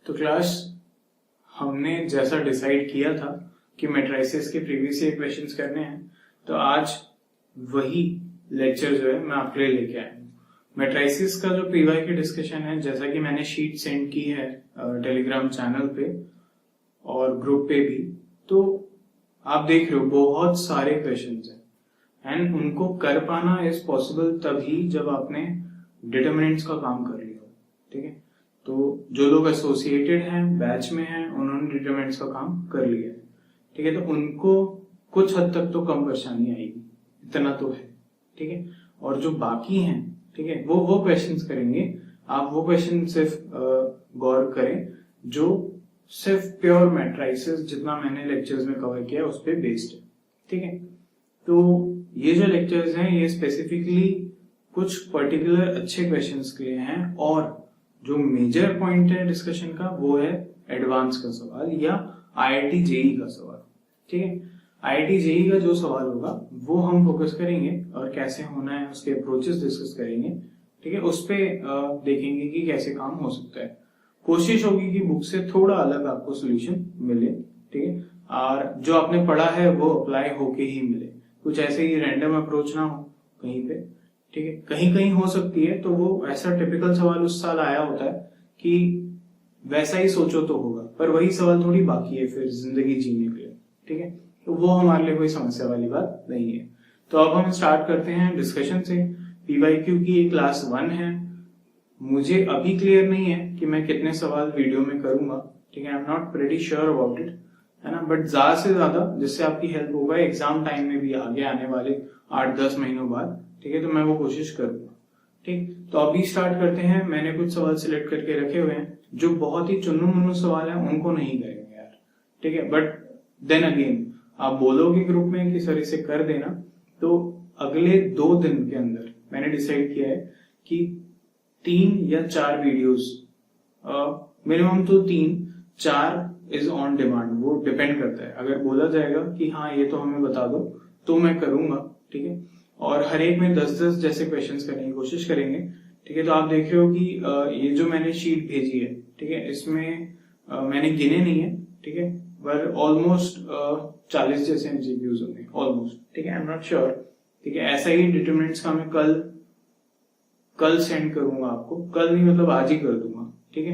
तो क्लास हमने जैसा डिसाइड किया था कि मैट्रिसेस के प्रीवियस ईयर क्वेश्चंस करने हैं, तो आज वही लेक्चर जो है मैं आपके लिए लेके आया हूँ। मैट्रिसेस का जो पीवाई की डिस्कशन है, जैसा कि मैंने शीट सेंड की है टेलीग्राम चैनल पे और ग्रुप पे भी, तो आप देख रहे हो बहुत सारे क्वेश्चंस हैं एंड उनको कर पाना इज पॉसिबल तभी जब आपने डिटरमिनेंट्स का काम कर लिया हो। ठीक है, तो जो लोग एसोसिएटेड हैं, बैच में हैं, उन्होंने डिटरमिनेंट्स का काम कर लिया है। ठीक है, तो उनको कुछ हद तक तो कम परेशानी आएगी, इतना तो है। ठीक है, और जो बाकी हैं, ठीक है, वो क्वेश्चंस करेंगे। आप वो क्वेश्चन सिर्फ गौर करें जो सिर्फ प्योर मैट्रिसेस, जितना मैंने लेक्चर्स में कवर किया उस पर बेस्ड है। ठीक है, तो ये जो लेक्चर्स हैं ये स्पेसिफिकली कुछ पर्टिकुलर अच्छे क्वेश्चंस के लिए हैं, और जो मेजर पॉइंट है डिस्कशन का वो है एडवांस का सवाल या आईआईटी जेई का सवाल। ठीक है, आईआईटी जेई का जो सवाल होगा वो हम फोकस करेंगे और कैसे होना है उसके अप्रोचेस डिस्कस करेंगे। ठीक है, उस पे देखेंगे कि कैसे काम हो सकता है। कोशिश होगी कि बुक से थोड़ा अलग आपको सोल्यूशन मिले। ठीक है, और जो आपने पढ़ा है वो अप्लाई होके ही मिले, कुछ ऐसे ही रैंडम अप्रोच ना हो कहीं पे। ठीक है, कहीं कहीं हो सकती है, तो वो ऐसा टिपिकल सवाल उस साल आया होता है कि वैसा ही सोचो तो होगा, पर वही सवाल थोड़ी बाकी है फिर जिंदगी जीने के लिए। ठीक है, तो वो हमारे लिए कोई समस्या वाली बात नहीं है। तो अब हम स्टार्ट करते हैं डिस्कशन से। पीवाईक्यू की ये क्लास 1 है। मुझे अभी क्लियर नहीं है कि मैं कितने सवाल वीडियो में करूंगा। ठीक है, I am not pretty sure about it, है ना, बट ज्यादा से ज्यादा जिससे आपकी हेल्प होगा एग्जाम टाइम में भी, आगे आने वाले 8-10 महीनों बाद। ठीक है, तो मैं वो कोशिश करूंगा। ठीक, तो अभी स्टार्ट करते हैं। मैंने कुछ सवाल सिलेक्ट करके रखे हुए हैं, जो बहुत ही चुन्नू मुन्नू सवाल है उनको नहीं करेंगे यार। ठीक है, बट देन अगेन आप बोलोगे ग्रुप में कि सर इसे कर देना, तो अगले 2 दिन के अंदर मैंने डिसाइड किया है कि 3 या 4 वीडियोस, मिनिमम तो 3-4 इज ऑन डिमांड, वो डिपेंड करता है। अगर बोला जाएगा कि हाँ ये तो हमें बता दो, तो मैं करूंगा। ठीक है, और हर एक में 10-10 जैसे क्वेश्चंस करने की कोशिश करेंगे। ठीक है, तो आप देख रहे हो कि ये जो मैंने शीट भेजी है, ठीक है, इसमें मैंने गिने नहीं है। ठीक है, पर ऑलमोस्ट 40 जैसे एमसीक्यूज होंगे ऑलमोस्ट। ठीक है, आई एम नॉट श्योर। ठीक है, ऐसा ही डिटरमिनेंट्स का मैं कल सेंड करूंगा आपको। कल नहीं मतलब आज ही कर दूंगा। ठीक है,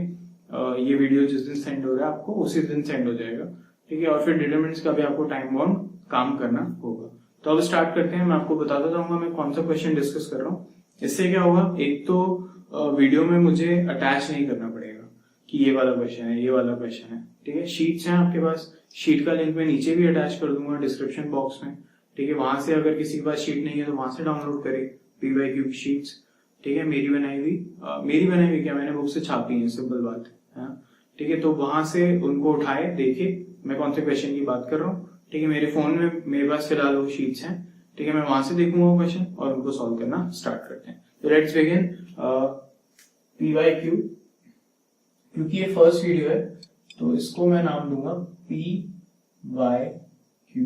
ये वीडियो जिस दिन सेंड हो रहा है आपको उसी दिन सेंड हो जाएगा। ठीक है, और फिर डिटरमिनेंट्स का भी आपको टाइम बाउंड काम करना होगा। तो अब स्टार्ट करते हैं। मैं आपको बताता जाऊंगा मैं कौन सा क्वेश्चन डिस्कस कर रहा हूँ। इससे क्या होगा, एक तो वीडियो में मुझे अटैच नहीं करना पड़ेगा कि ये वाला क्वेश्चन है, ये वाला क्वेश्चन है। ठीक है, शीट्स हैं आपके पास, शीट का लिंक मैं नीचे भी अटैच कर दूंगा डिस्क्रिप्शन बॉक्स में। ठीक है, वहां से अगर किसी के पास शीट नहीं है तो वहां से डाउनलोड करे पीवाईक्यू की शीट्स। ठीक है, मेरी बनाई हुई क्या, मैंने बुक से छापी है, सिंपल बात है। ठीक है, तो वहां से उनको उठाए, देखे मैं कौन से क्वेश्चन की बात कर रहा हूँ। ठीक है, मेरे फोन में मेरे पास फिलहाल वो शीट्स हैं। ठीक है, मैं वहां से देखूंगा क्वेश्चन और उनको सॉल्व करना स्टार्ट करते हैं। तो लेट्स बिगिन पीवाईक्यू। क्योंकि ये फर्स्ट वीडियो है तो इसको मैं नाम दूंगा पीवाईक्यू,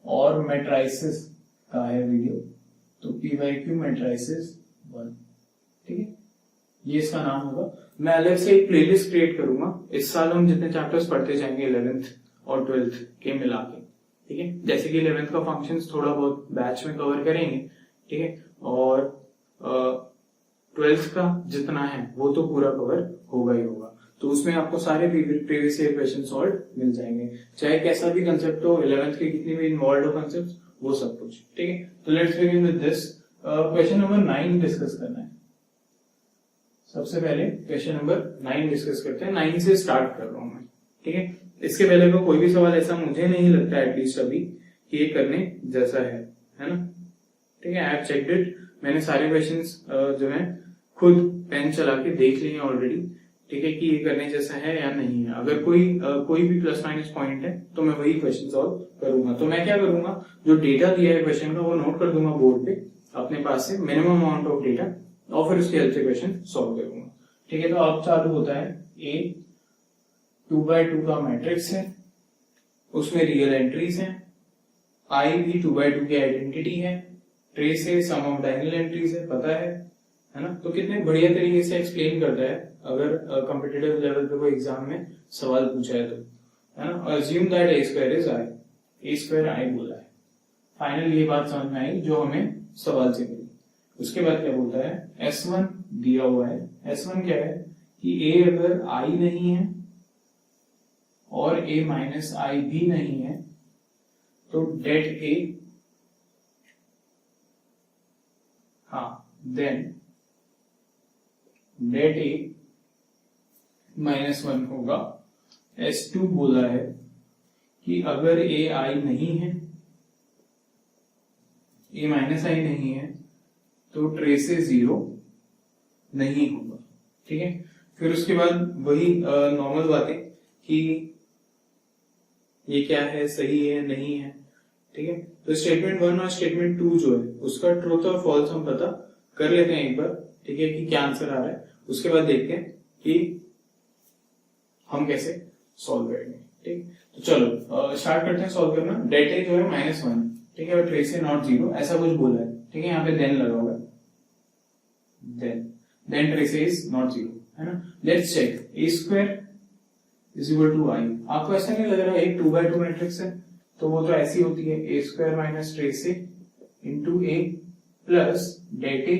और मैट्रिसेस का है वीडियो, तो पीवाईक्यू मैट्रिसेस 1। ठीक है, ये इसका नाम होगा। मैं अलग से एक प्लेलिस्ट क्रिएट करूंगा। इस साल हम जितने चैप्टर्स पढ़ते जाएंगे 11th और 12th के मिला के। ठीक है, जैसे कि 11th का फंक्शंस थोड़ा बहुत बैच में कवर करेंगे। ठीक है, और 12th का जितना है वो तो पूरा कवर होगा ही होगा। तो उसमें आपको सारे प्रीवियस ईयर क्वेश्चन सॉल्व मिल जाएंगे, चाहे कैसा भी कंसेप्ट हो, 11th के कितने भी इन्वॉल्व हो कंसेप्ट, वो सब कुछ। ठीक है, तो let's begin with this. Question number 9 discuss करना है। सबसे पहले क्वेश्चन नंबर 9 डिस्कस करते हैं। 9 से स्टार्ट कर रहा हूं मैं। ठीक है, इसके पहले का कोई भी सवाल ऐसा मुझे नहीं लगता एटलीस्ट अभी कि ये करने जैसा है ना। ठीक है, आई हैव चेक्ड इट। मैंने सारे क्वेश्चंस जो है खुद पेन चला के देख लिए ऑलरेडी। ठीक है, कि ये करने जैसा है या नहीं है। अगर कोई भी प्लस माइनस पॉइंट है तो मैं वही क्वेश्चन सॉल्व करूंगा। तो मैं क्या करूंगा, जो डेटा दिया है क्वेश्चन का वो नोट कर दूंगा बोर्ड पे अपने पास से, मिनिमम अमाउंट ऑफ डेटा, और फिर उसकी हेल्प से क्वेश्चन सॉल्व करूंगा। ठीक है, तो अब चालू होता है। ए 2x2 का मैट्रिक्स है, उसमें रियल एंट्रीज हैं, आई भी 2x2 की आइडेंटिटी है, ट्रेस है, सम ऑफ डायगोनल एंट्रीज है, पता है, है ना। तो कितने बढ़िया तरीके से एक्सप्लेन करता है अगर कॉम्पिटिटिव लेवल पे कोई एग्जाम में सवाल पूछा है तो, है ना। Assume that A square is I, A square I बोला है। फाइनल ये बात समझ में आई जो हमें सवाल से मिली। उसके बाद क्या बोलता है, S1 दिया हुआ है। S1 क्या है कि a अगर आई नहीं है और a माइनस आई भी नहीं है तो det a, then det a -1 होगा। S2 बोला है कि अगर a आई नहीं है, a माइनस आई नहीं है तो ट्रेस से 0 नहीं होगा। ठीक है, फिर उसके बाद वही नॉर्मल बातें कि ये क्या है, सही है नहीं है। ठीक है, तो स्टेटमेंट 1 और स्टेटमेंट 2 जो है उसका ट्रूथ और फॉल्स हम पता कर लेते हैं एक बार। ठीक है, कि क्या आंसर आ रहा है। उसके बाद देखते हैं कि हम कैसे सॉल्व करेंगे। ठीक, तो चलो स्टार्ट करते हैं सॉल्व करना। डेट ए जो है -1, ठीक है, और ट्रेस ए नॉट 0 ऐसा कुछ बोला है। ठीक है, यहाँ पे देन लगा होगा, then trace A is not 0, है ना। Let's check, A square is equal to I. आपको ऐसा नहीं लग रहा है एक 2x2 मैट्रिक्स है तो वो तो ऐसी होती है, A square minus trace A into A plus det A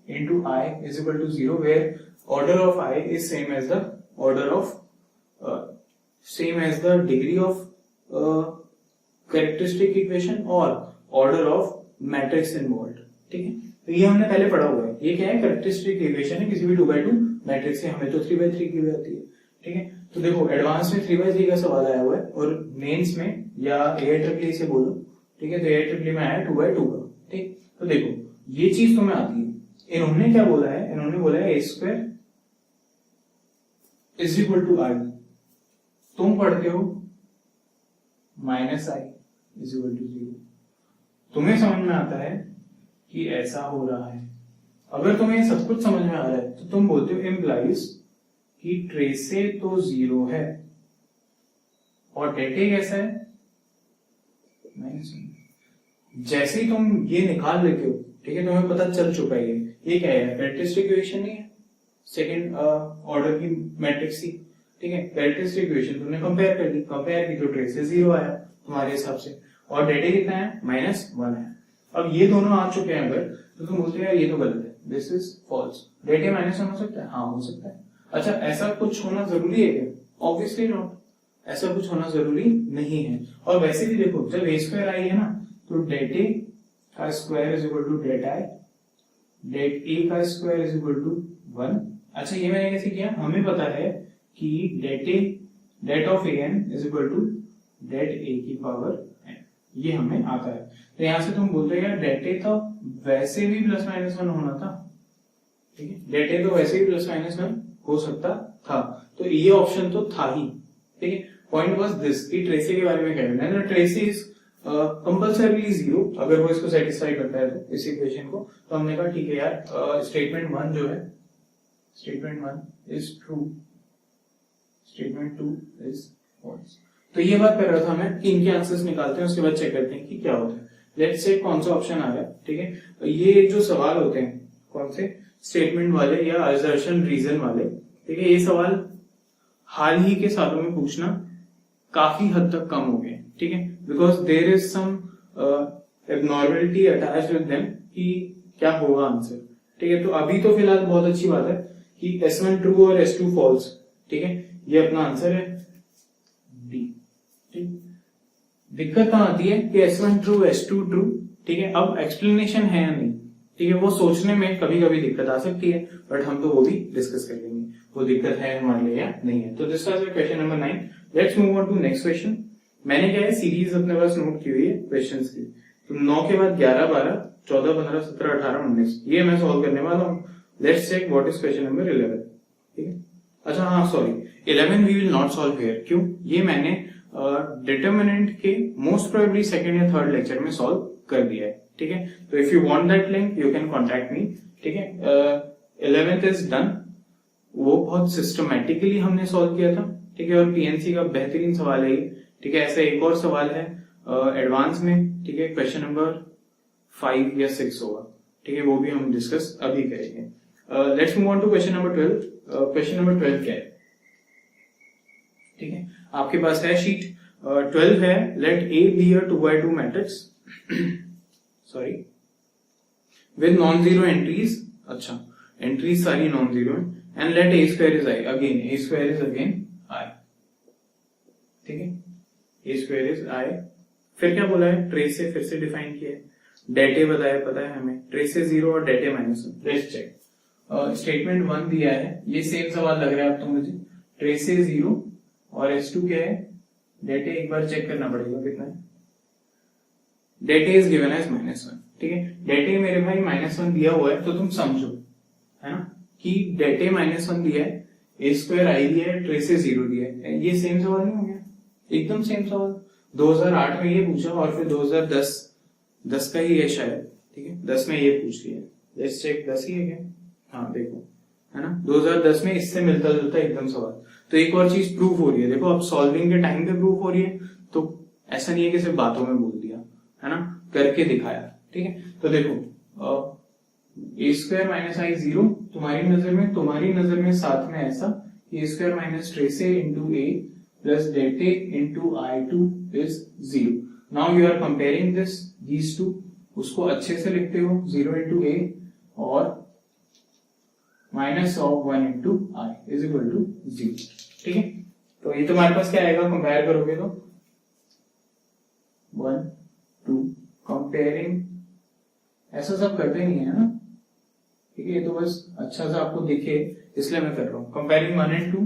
into I is equal to 0, where order of I is same as the order of degree of characteristic equation और order of matrix involved. ठीक है, तो ये हमने पहले पढ़ा हुआ है। ये क्या है, कैरेक्टरिस्टिक इक्वेशन है किसी भी 2x2 मैट्रिक्स से। हमें तो 3x3 की आती है। ठीक है, तो देखो एडवांस में 3x3 का सवाल आया हुआ है और मेंस में या AIEEE से बोलो, ठीक है, तो AIEEE में आया 2x2 का। ठीक, तो देखो ये चीज तुम्हें आती है। इन्होंने क्या बोला है, इन्होंने बोला है A square is equal to I, तुम पढ़ते हो minus I is equal to 0। तुम्हें समझ में आता है कि ऐसा हो रहा है। अगर तुम्हें ये सब कुछ समझ में आ रहा है तो तुम बोलते हो इम्प्लाइज कि ट्रेस ए तो 0 है और डेट ए कैसा है -1। जैसे ही तुम ये निकाल लेते हो, ठीक है, तुम्हें पता चल चुका है ये क्या है, कैरेक्टरिस्टिक इक्वेशन नहीं है, सेकंड ऑर्डर की मैट्रिक्स थी। ठीक है, कैरेक्टरिस्टिक इक्वेशन तुमने कंपेयर कर ली, कंपेयर की तो ट्रेस से 0 आया तुम्हारे हिसाब से और डेट ए कितना है -1 है। अब ये दोनों आ चुके हैं अगर, तो तुम बोलते हैं ये तो गलत है, दिस इज फॉल्स। डेट ए -1 हो सकता है, हाँ हो सकता है। अच्छा, ऐसा कुछ होना जरूरी है क्या? ऑब्वियसली नॉट, ऐसा कुछ होना जरूरी नहीं है। और वैसे भी देखो, जब ए स्क्वायर आई है ना तो डेट ए का square is equal to det I, det A का स्क्वायर इज इक्वल टू 1। अच्छा, ये मैंने कैसे किया, हमें पता है कि det of A n is equal to det A की पावर n, ये हमें आता है। तो यहां से तुम बोलते हो यार डेट ए तो वैसे भी ±1 होना था। ठीक है, डेट ए तो वैसे भी ±1 हो सकता था, तो ये ऑप्शन तो था ही। ठीक है, पॉइंट वाज दिस कि ट्रेसी के बारे में कह रहे हैं, ट्रेसी इज कंपल्सरीली 0 अगर वो इसको सेटिस्फाई करता है तो इस इक्वेशन को। तो हमने कहा ठीक है यार, स्टेटमेंट 1 जो है, statement 1 is true, statement 2 is false. तो ये बात कर रहा था मैं कि इनके आंसर्स निकालते हैं, उसके बाद चेक करते हैं कि क्या होता है। लेट्स से कौन सा ऑप्शन आ रहा है। ठीक है, ये जो सवाल होते हैं कौन से, स्टेटमेंट वाले या असर्शन रीजन वाले, ठीक है, ये सवाल हाल ही के सालों में पूछना काफी हद तक कम हो गए। ठीक है, because there is some abnormality attached with them कि क्या होगा आंसर। ठीक है, तो अभी तो फिलहाल बहुत अच्छी बात है कि S1 ट्रू और S2 फॉल्स। ठीक है, ये अपना आंसर है डी। ठीक, दिक्कत कहां आती है कि S1 ट्रू S2 ट्रू। ठीक है, अब एक्सप्लेनेशन है या नहीं, ठीक है, वो सोचने में कभी कभी दिक्कत आ सकती है, बट हम तो वो भी डिस्कस कर लेंगे वो दिक्कत है हमारे लिए या नहीं है। तो this was question number 9। Let's move on to next question. मैंने क्या है, सीरीज अपने पास नोट की हुई है क्वेश्चंस की। तो 9 के बाद 11, 12, 14, 15, 17, 18, 19 ये मैं सॉल्व करने वाला हूँ। Let's check what is question number 11। ठीक है, अच्छा हाँ sorry, 11 we will not solve here. क्यों? ये मैंने डिटरमिनेंट के मोस्ट प्रोबेबली सेकंड या थर्ड लेक्चर में सॉल्व कर दिया है। ठीक है, तो if you want that link you can contact me. ठीक है, 11th इज डन, वो बहुत सिस्टमैटिकली हमने सॉल्व किया था। ठीक है, और पीएनसी का बेहतरीन सवाल है ये। ठीक है, ऐसा एक और सवाल है एडवांस में। ठीक है, क्वेश्चन नंबर 5 या 6 होगा। ठीक है, वो भी हम डिस्कस अभी करेंगे। Let's move on to question number 12। Question number 12 क्या है? ठीक है, आपके पास है शीट 12 है, let A be a 2x2 matrix sorry with non zero entries, अच्छा एंट्रीज सारी नॉन जीरो है, and let A square is I, again A square is again I, ठीक है, ए स्क्वायर इज आई। फिर क्या बोला है? ट्रेस से फिर से डिफाइन किया है, डेटे बताया, पता है हमें, ट्रेस से 0 और डेटे -1। लेट्स चेक, स्टेटमेंट 1 दिया है, ये सेम सवाल लग रहा है अब तो मुझे, ट्रेस से 0 और S2 क्या है, डेटे एक बार चेक करना पड़ेगा कितना है, डेटे इज गिवन एज -1, ठीक है, डेटे मेरे भाई -1 दिया हुआ है तो तुम समझो, है ना, कि डेटे -1 दिया है, ए स्क्वायर आई दिया है, ट्रेस से 0 दिया है, ये सेम सवाल नहीं हो गया? एकदम सेम सवाल, 2008 में ये पूछा और फिर 2010 का ही है शायद, ठीक है, 10 में ये पूछ लिया, लेट्स चेक 10 ही है क्या? हाँ देखो, है ना, 2010 में इससे मिलता जुलता एकदम सवाल। तो एक और चीज प्रूफ हो रही है, देखो अब सॉल्विंग के टाइम पे प्रूफ हो रही है, तो ऐसा नहीं है कि सिर्फ बातों में बोल दिया, है ना, करके दिखाया, ठीक है। तो देखो ए स्क्वायर माइनस आई 0 तुम्हारी नजर में साथ में ऐसा, A square minus trace A into A plus det A into I2 is 0। Now you are comparing these two, उसको अच्छे से लिखते हो, 0 इंटू ए और minus of 1 into I is equal to 0, ठीक है। तो ये तुम्हारे पास क्या आएगा, कंपेयर करोगे तो 1 2 कंपेयरिंग, ऐसा सब करते नहीं है ना, ठीक है, ये तो बस अच्छा सा आपको दिखे इसलिए मैं कर रहा हूं। Comparing 1 and 2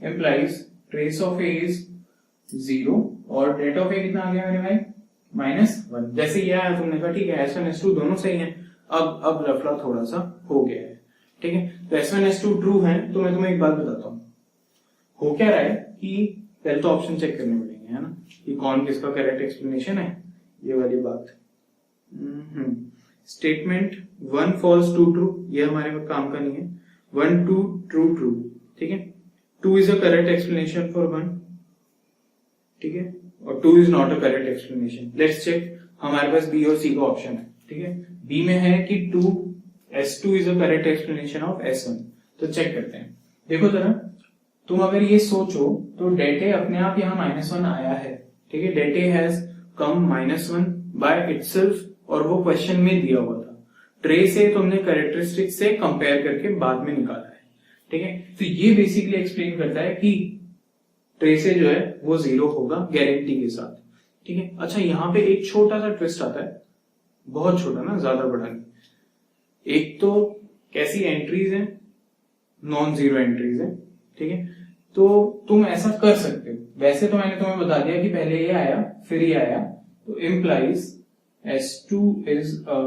implies trace of A is 0 और डेट ऑफ ए कितना आ गया मेरे भाई, -1। जैसे ये आया तुमने कहा ठीक है S1 S2 दोनों सही है, अब लफड़ा थोड़ा सा हो गया है, ठीक है। तो S1 S2 ट्रू है, तो मैं तुम्हें एक बात बताता हूँ, हो क्या रहा है कि पहले तो ऑप्शन चेक करने पड़ेंगे, है ना, कि कौन किसका करेक्ट एक्सप्लेनेशन है, ये वाली बात। स्टेटमेंट 1 फॉल्स 2 ट्रू, ये हमारे काम का नहीं है, 1 2 ट्रू, ठीक है, 2 is a correct explanation for 1, ठीक है, और 2 is not a correct explanation. Let's check, हमारे पास बी और सी का ऑप्शन है, ठीक है, बी में है कि S2 is a correct explanation of S1, तो चेक करते हैं। देखो जरा, तुम अगर ये सोचो तो डेटे अपने आप यहाँ -1 आया है, ठीक है, डेटे हैज कम -1 बाय इटसेल्फ, और वो क्वेश्चन में दिया हुआ था, ट्रे से तुमने कैरेक्टरिस्टिक से कंपेयर करके बाद में निकाला है, ठीक है। तो ये बेसिकली एक्सप्लेन करता है कि ट्रे से जो है वो 0 होगा गारंटी के साथ, ठीक है। अच्छा, यहाँ पे एक छोटा सा ट्विस्ट आता है, बहुत छोटा ना, ज्यादा बड़ा नहीं। एक तो कैसी एंट्रीज है, नॉन जीरो एंट्रीज है, ठीक है, तो तुम ऐसा कर सकते हो। वैसे तो मैंने तुम्हें बता दिया कि पहले ये आया फिर ये आया, तो implies S2 is a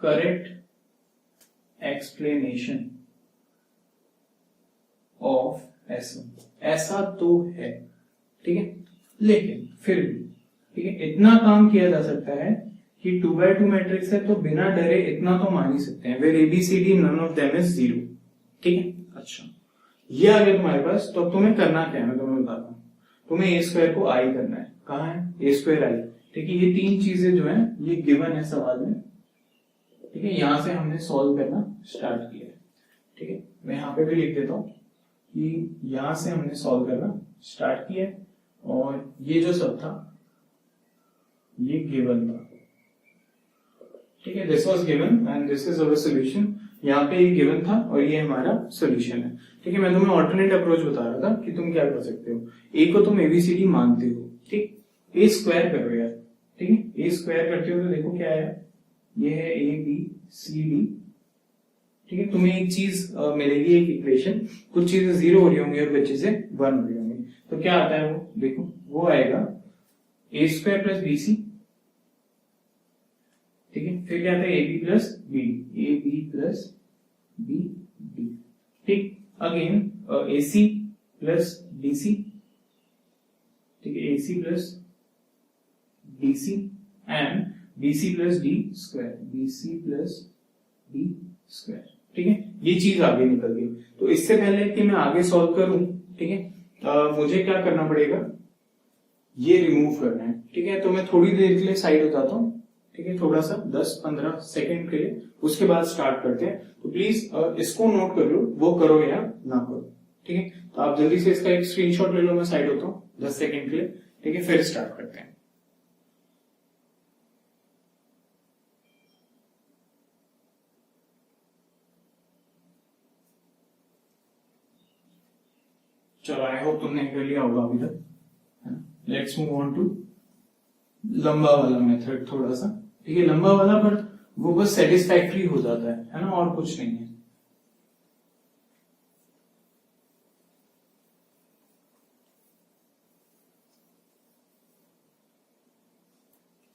correct explanation of S1, ऐसा तो है, ठीक है, लेकिन फिर भी, ठीक है, इतना काम किया जा सकता है कि 2x2 मैट्रिक्स है तो बिना डरे इतना तो मान ही सकते हैं, where ABCD none of them is 0, ठीक है। अच्छा, ये आ गया तुम्हारे पास, तो अब तुम्हें करना क्या है मैं तुम्हें बताता हूं, तुम्हें ए स्क्वायर को आई करना है, कहाँ है ए स्क्वायर आई, ठीक है, ये तीन चीजें जो है ये गिवन है सवाल में, ठीक है, यहां से हमने सॉल्व करना स्टार्ट किया है, ठीक है, मैं यहाँ पे भी लिख देता हूं कि यहां से हमने सॉल्व करना स्टार्ट किया है, और ये जो सब था ये गिवन था, ठीक है, this was given and this is our solution. यहाँ पे ये गिवन था और ये हमारा सॉल्यूशन है, ठीक है। मैं तुम्हें ऑल्टरनेट अप्रोच बता रहा था कि तुम क्या कर सकते हो, ए को तुम एबीसीडी मानते हो, ठीक, ए स्क्वायर करो यार, ठीक है, ए स्क्वायर करते हो तो देखो क्या है, ये है ए बी सी डी, ठीक है, तुम्हें एक चीज मिलेगी, एक इक्वेशन, कुछ चीजें 0 हो रही होंगी और कुछ चीजें 1 हो रही होंगी, तो क्या आता है वो देखो, वो आएगा A square plus B C, ठीक है, फिर क्या आता है A B plus B, A B plus B D, ठीक, again A C plus D C, ठीक है, A C plus D C and B C plus D square, B C plus D square, ठीक है, ये चीज आगे निकल गई। तो इससे पहले कि मैं आगे सॉल्व करूं, ठीक है, मुझे क्या करना पड़ेगा, ये रिमूव करना है, ठीक है, तो मैं थोड़ी देर के लिए साइड हो जाता हूं, ठीक है, थोड़ा सा 10-15 सेकंड के लिए, उसके बाद स्टार्ट करते हैं। तो प्लीज इसको नोट कर लो, वो करो या ना करो, ठीक है। तो आप जल्दी से इसका एक स्क्रीनशॉट ले लो, मैं साइड होता हूँ 10 सेकंड के लिए, ठीक है, फिर स्टार्ट करते हैं। चलो, आई होप तुमने कर लिया होगा अभी तक। लेट्स मूव ऑन टू लंबा वाला मेथड थोड़ा सा, ठीक है। लंबा वाला पर वो बस सेटिस्फैक्ट्री हो जाता है ना, और कुछ नहीं है।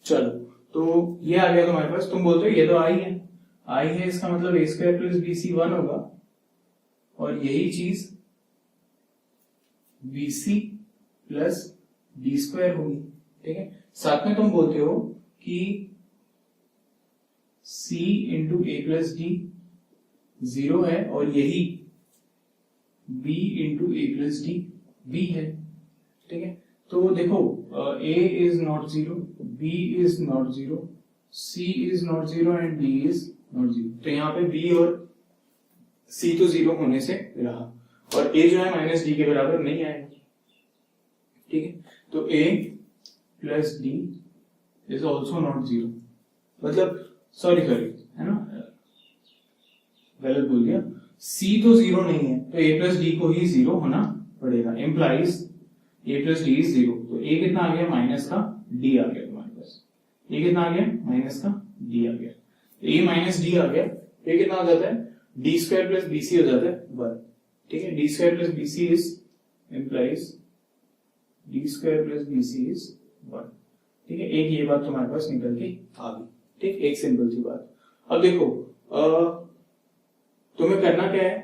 चलो, तो ये आ गया तुम्हारे पास। तुम बोलते हो ये तो आई है, आई है, इसका मतलब A square plus B C 1 होगा, और यही चीज B C plus D square होगी, ठीक है। साथ में तुम बोलते हो कि c into A plus D 0 है, और यही b into A plus D b है, ठीक है। तो देखो, a is not 0, b is not 0, c is not 0 and d is not 0। तो यहाँ पे b और c तो 0 होने से रहा, और a जो है माइनस डी के बराबर नहीं आएगा, ठीक है। तो a plus D is also not 0, मतलब सॉरी है ना, गलत बोल दिया। c तो 0 नहीं है, तो a प्लस डी को ही 0 होना पड़ेगा, implies a plus D is 0। तो a कितना आ गया, माइनस का d आ गया तुम्हारे पास। a कितना आ गया, माइनस का d आ गया। a माइनस d आ गया, ये कितना हो जाता है, D square plus B C हो जाता है 1, ठीक है। D square plus B C is implies D square plus B C is 1, ठीक है। एक ये बात तुम्हारे पास निकल के आ गई, ठीक, एक सिंपल सी बात। अब देखो, तुम्हें करना क्या है,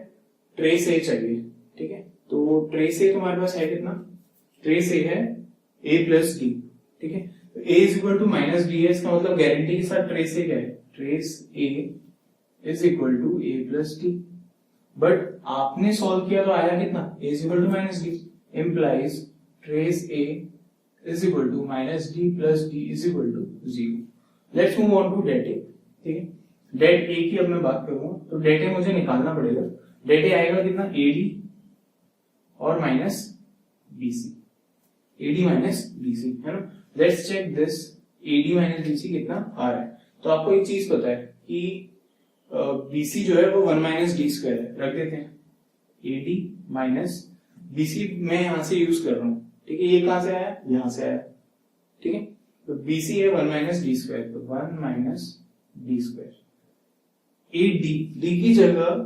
ट्रेस ए चाहिए, ठीक है। तो ट्रेस ए तुम्हारे पास है कितना, ट्रेस ए है a प्लस डी, ठीक है। तो a is equal to minus D है, इसका मतलब गारंटी के साथ ट्रेस ए क्या है, trace a is equal to a plus D. But आपने सॉल्व किया तो आया कितना, a is equal to minus D, implies trace a is equal to minus D plus D is equal to 0। Let's move on to det A, ठीक है। Date A की अब मैं बात करूंगा, तो डेट ए मुझे निकालना पड़ेगा। डेट ए आएगा कितना, एडी और minus BC, AD minus BC, है ना। Let's check this, AD minus BC कितना आ रहा है। तो आपको एक चीज पता है कि बीसी जो है वो 1 माइनस डी स्क्वायर है, रख देते हैं। एडी माइनस बीसी मैं यहां से यूज कर रहा हूं, ठीक है। ये कहां से आया, यहां से आया, ठीक है। तो बीसी है 1 माइनस डी स्क्वायर, तो 1 minus D square. A D की जगह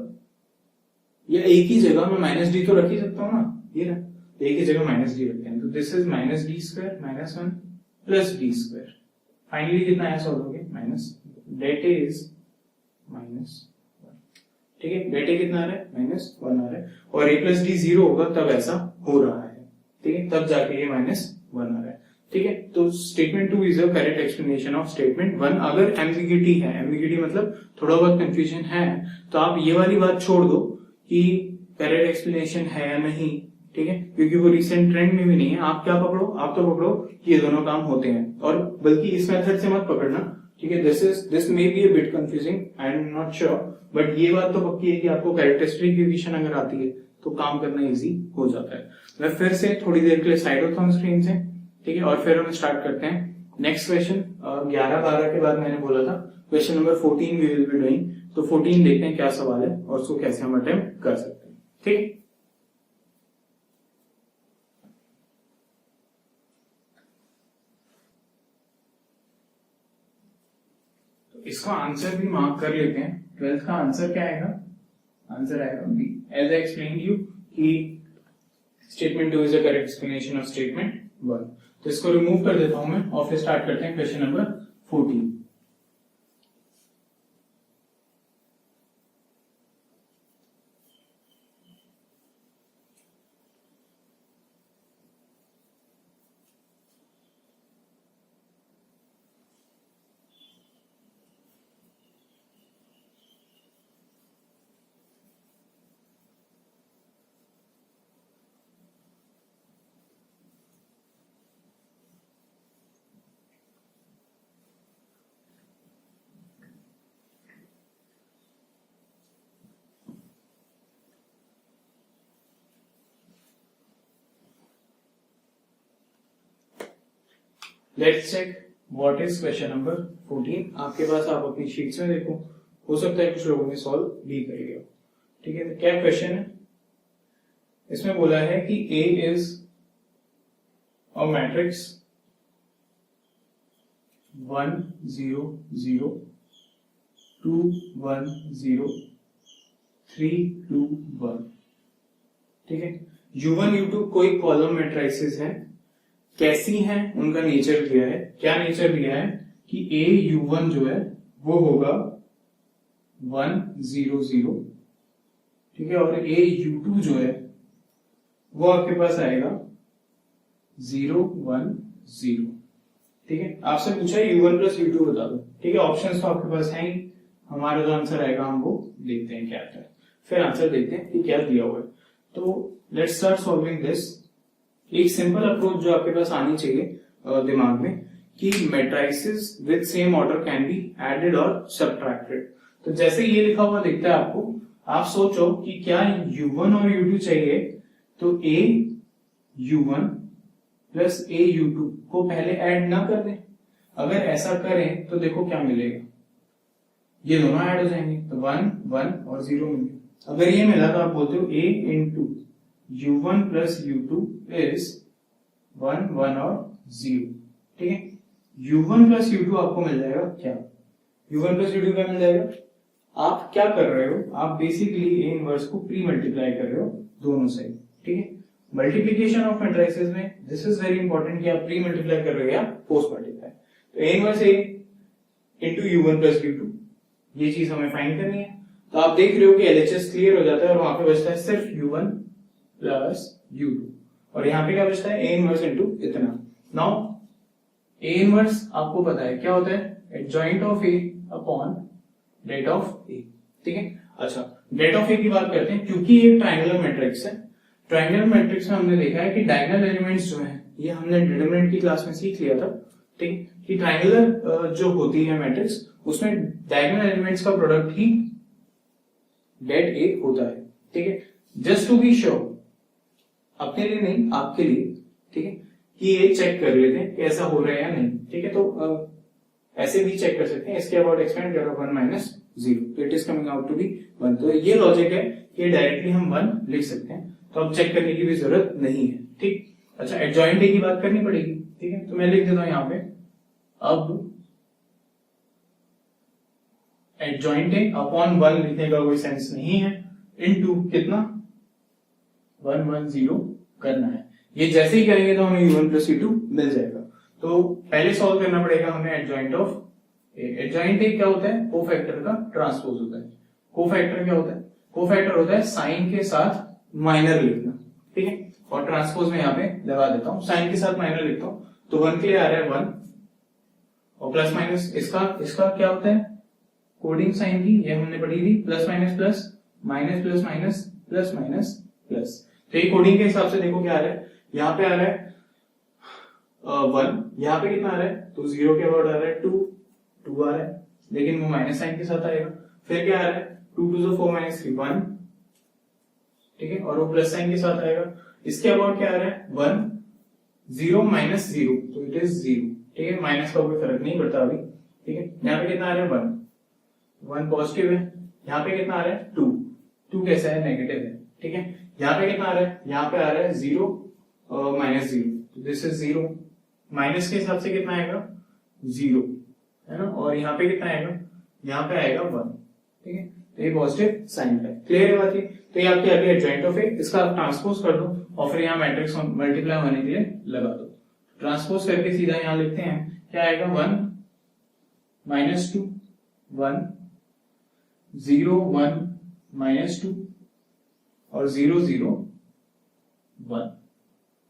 या ए की जगह मैं माइनस डी तो रख ही सकता हूं ना, ये ना, ए की जगह माइनस डी रखते हैं। तो this is minus D square minus 1 plus D square. Finally कितना आया सॉल्व हो गया, minus, det A is minus 1, ठीक है। डेट ए कितना आ रहा है, माइनस 1 आ रहा है, और ए प्लस डी 0 होगा तब ऐसा हो रहा है, ठीक है, तब जाके ये माइनस 1 आ रहा है, ठीक है। तो statement 2 is a correct explanation of statement 1। अगर एम्बिग्यूटी है, एम्बिग्यूटी मतलब थोड़ा बहुत कंफ्यूजन है, तो आप ये वाली बात छोड़ दो कि करेक्ट एक्सप्लेनेशन है या नहीं, ठीक है, क्योंकि वो रिसेंट ट्रेंड में भी नहीं है। आप क्या पकड़ो, आप तो पकड़ो कि ये दोनों काम होते हैं, और बल्कि इस मेथड से मत पकड़ना, ठीक है। This may be a bit confusing, I am not sure, but ये बात तो पक्की है कि आपको कैरेक्टरिस्टिक इक्वेशन अगर आती है तो काम करना इजी हो जाता है। मैं फिर से थोड़ी देर के लिए साइड होता हूँ स्क्रीन से, ठीक है, और फिर हम स्टार्ट करते हैं नेक्स्ट क्वेश्चन। 11-12 के बाद मैंने बोला था question number 14 we will be doing. तो 14 देखते हैं क्या सवाल है और उसको कैसे हम अटेम्प्ट कर सकते हैं, ठीक। तो इसका आंसर भी मार्क कर लेते हैं। 12th का आंसर क्या आएगा, आंसर आएगा B, as I explained you कि statement 2 is a correct explanation of statement 1। तो इसको रिमूव कर देता हूं मैं, और फिर स्टार्ट करते हैं question number 14। Let's check what is question number 14। आपके पास, आप अपनी शीट्स में देखो, हो सकता है कुछ लोगों ने सॉल्व भी कर लिया हो। ठीक है, तो क्या क्वेश्चन है? इसमें बोला है कि A इज अ मैट्रिक्स 1 0 0 2 1 0 3 2 1। ठीक है, U1 U2 कोई कॉलम मैट्रिसेस है, कैसी हैं उनका नेचर दिया है। क्या नेचर दिया है कि A U1 जो है वो होगा 1 0 0। ठीक है, और A U2 जो है वो आपके पास आएगा 0 1 0। ठीक है, आपसे पूछा है U1 प्लस U2 बता दो। ठीक है, ऑप्शंस तो आपके पास है ही, हमारा जो आंसर आएगा हम वो देखते हैं क्या आता है, फिर आंसर देखते हैं कि क्या दिया हुआ है। तो लेट्स स्टार्ट सॉल्विंग दिस। एक सिंपल अप्रोच जो आपके पास आनी चाहिए दिमाग में कि matrices with same order can be added और सब्ट्रैक्टेड। तो जैसे ये लिखा हुआ दिखता है आपको, आप सोचो कि क्या U1 और U2 चाहिए, तो A U1 plus A U2 को पहले ऐड ना कर दें। अगर ऐसा करें तो देखो क्या मिलेगा, ये दोनों ऐड हो जाएंगे, तो 1 1 और 0 मिलेंगे। अगर ये मिला तो आप बोलते हो A into U1 plus U2 is 1 1 और 0। ठीक है, U1 प्लस U2 आपको मिल जाएगा क्या? U1 प्लस U2 क्या मिल जाएगा? आप क्या कर रहे हो, आप बेसिकली A इनवर्स को प्री मल्टीप्लाई कर रहे हो दोनों साइड। ठीक है, मल्टीप्लीकेशन ऑफ मैट्रिसेस में दिस इज वेरी इंपॉर्टेंट कि आप प्री मल्टीप्लाई कर रहे हो या पोस्ट मल्टीप्लाई। तो A inverse A into U1 plus U2, ये चीज हमें फाइंड करनी है। तो आप देख रहे हो कि LHS क्लियर हो जाता है और वहां पे बचता है सिर्फ U1 प्लस U2, और यहाँ पे क्या बचता है? A इनवर्स इंटू इतना। नाउ A इनवर्स आपको पता है क्या होता है? Adjoint of A upon det of A। ठीक है, अच्छा डेट ऑफ A की बात करते हैं, क्योंकि ये ट्रायंगुलर मैट्रिक्स है। ट्रायंगुलर मैट्रिक्स में हमने देखा है कि डायगोनल एलिमेंट्स जो है, ये हमने डिटरमिनेंट की क्लास में सीख लिया था। ठीक, कि ट्रायंगुलर जो होती है मैट्रिक्स, उसमें डायगोनल एलिमेंट्स का प्रोडक्ट ही डेट A होता है। ठीक है, जस्ट टू बी श्योर, अपने लिए नहीं आपके लिए, ठीक है, कि ये चेक कर लेते हैं कि ऐसा हो रहा है या नहीं। ठीक है, तो ऐसे भी चेक कर सकते हैं, इसके अबाउट एक्सपेंड करो 1 माइनस 0, तो it is coming out to be 1। तो ये लॉजिक है कि डायरेक्टली हम 1 लिख सकते हैं, तो अब चेक करने की भी जरूरत नहीं है। ठीक, अच्छा एडजॉइंट A की बात करनी पड़ेगी। ठीक है, तो मैं लिख देता हूं यहाँ पे, अब एडजॉइंट A अपॉन 1 लिखने का कोई सेंस नहीं है, इनटू कितना 1 1 0 करना है। ये जैसे ही करेंगे तो हमें U1 प्लस U2 मिल जाएगा। तो पहले सॉल्व करना पड़ेगा हमें adjoint of A। Adjoint A क्या होता है? कोफैक्टर का ट्रांसपोज होता है। कोफैक्टर क्या होता है? कोफैक्टर होता है साइन के साथ माइनर लिखना। ठीक है, और ट्रांसपोज में यहाँ पे लगा देता हूँ, साइन के साथ माइनर लिखता हूँ, तो 1 के लिए आ रहा है 1, और प्लस माइनस इसका क्या होता है? कोडिंग साइन की ये हमने पढ़ी थी, plus minus plus minus plus minus plus minus plus. तो ये कोडिंग के हिसाब से देखो क्या आ रहा है, यहाँ पे आ रहा है 1, यहाँ पे कितना आ रहा है? तो 0 के अबाउट आ रहा है 2 आ रहा है, लेकिन वो माइनस साइन के साथ आएगा। फिर क्या आ रहा है? 2 2 4 माइनस 3 1। ठीक है, और वो प्लस साइन के साथ आएगा। इसके अबाउट क्या आ रहा है? 1 0 माइनस 0, तो इट इज 0। ठीक है, माइनस का कोई फर्क नहीं पड़ता अभी। ठीक है, यहाँ पे कितना आ रहा है? 1 पॉजिटिव है। यहाँ पे कितना आ रहा है? 2 कैसा है? नेगेटिव है। ठीक है, यहाँ पे कितना आ रहा है? यहाँ पे आ रहा है 0 माइनस 0, तो दिस इज 0। माइनस के हिसाब से कितना आएगा? 0 है ना, और यहाँ पे कितना आएगा? यहाँ पे आएगा 1। ठीक है, तो ये पॉजिटिव साइन है। क्लियर है बात? तो ये आपकी अभी एडजॉइंट ऑफ A, इसका आप ट्रांसपोज कर दो और फिर यहाँ मैट्रिक्स मल्टीप्लाई होने के लिए लगा दो। ट्रांसपोज करके सीधा यहाँ लिखते हैं, क्या आएगा? 1 माइनस 2 1 0 1 माइनस 2 और 0 0 1।